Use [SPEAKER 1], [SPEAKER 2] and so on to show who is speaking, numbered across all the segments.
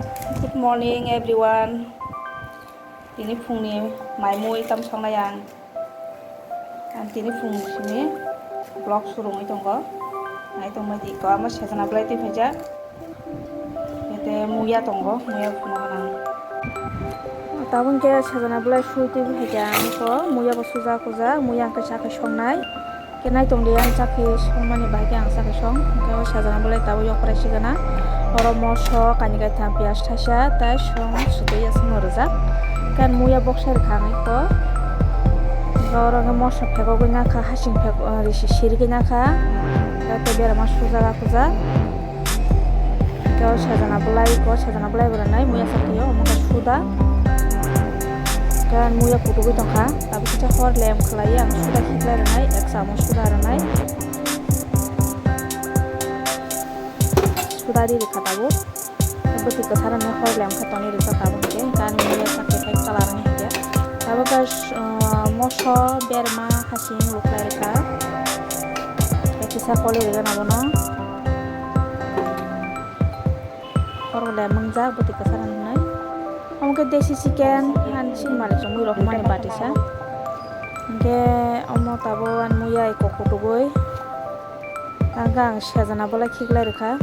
[SPEAKER 1] Good morning everyone. Tini fungni mai moi tam songnai ang. Tini fung sini vlog surungai tonggo. Nai tongmai di ko ama sejana blai ti bhaja. Ete muya tonggo, muya funo nang. Tabung ke sejana blai sui ti bhaja ang ko muya bo suja kuja muya ang ka songnai. Kenai tong dia chaki songmani bahagi ang chaki song. Ke sejana blai tabu yok prai sigana. Oro moso kaniga tham pias thasa tai song sutui asing orja kan muya boxer khangai ko oro nge moso phego gina kha hasing phego rishi siri gina kha te bera ma suja kuja ko sajana bulai beranai muya sakiyo omoka suda kan muya kutugi tongkha tabi kita hor lem khlai ang suda khiklai ranai eksa mo suda ranai sudari rekha tabu beti kathara me hor lem khatoni rekha tabu ke kan muya sakhe kai kalar ni ke tabu ka moso berma hasing ruklai rekha kisa kole rega nabono hor lem mangja beti kathara nai amke desi chicken han sin malik mui rohmani batisa ke omo tabu an muya iko kutugoi ang sajana bola khiklai rekha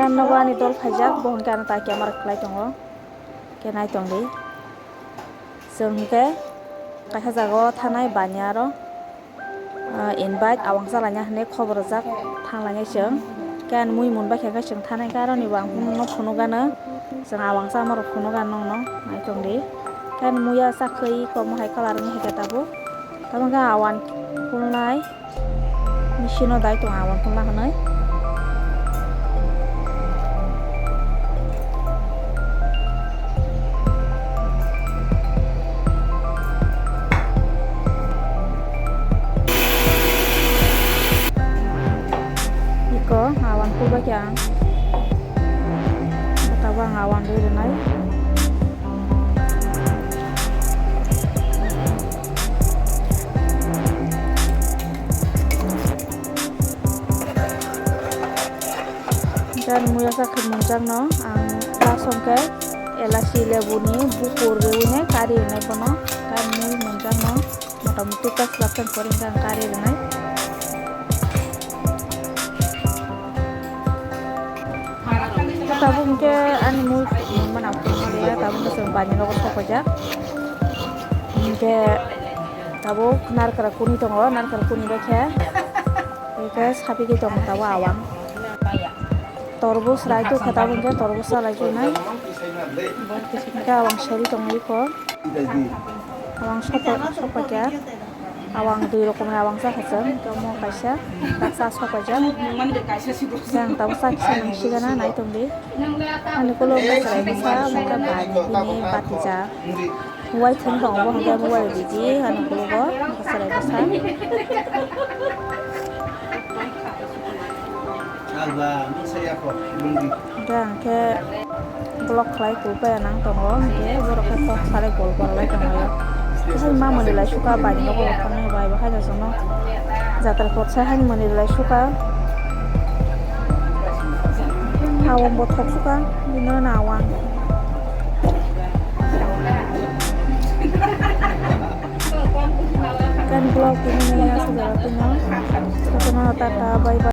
[SPEAKER 1] Ramna wani dol phajak bohon kana ta ke amar klai tongo kenai tongdi sungke kaisa jago thanai banyaro invite awang salanya hne khobor jak thanglangei sung kan mui munba khega sung thanai karoni wang no phuno gana sung awang sa amar phuno gan no nai tongdi kan muya sakhai ko mo hai kalar ni hega tabu tamanga awan kulnai machine dai tong awan kulna hanai awan pulba kyang tawang awan doi renai dan muya sakhe munjang no ang lasongke elasi lebuni bukur reune kari renai bono kan mui munjang no motamuti kas lapkan koring kari renai tabung ke ani mui mana pun ya tabung ke sembanya no ko koja ke tabung nar kara kuni tongo nar kara kuni rekhe ke sapi ke tong tawa awang torbus rai tu khatabung ke torbus salai tu nai ke awang seri tong ko awang sopa ke awang dui rokom awang sa khasam tomo kaisa taksa sopa jam yang tahu sakit nang sigana nai tongdi ani kolo basrai basa moka bani batija muai thang dong bo hanga muai biji ani kolo bo basrai basa dan ke blok klai ku pa nang tongo ke borok ke tok sare gol gol lai tongo sai ma manilai suka bani no ko kone bai ba khaja sono jatar pot sai han manilai suka awang botok suka dino na awang kan blog ini ya saudara punya tata bye bye.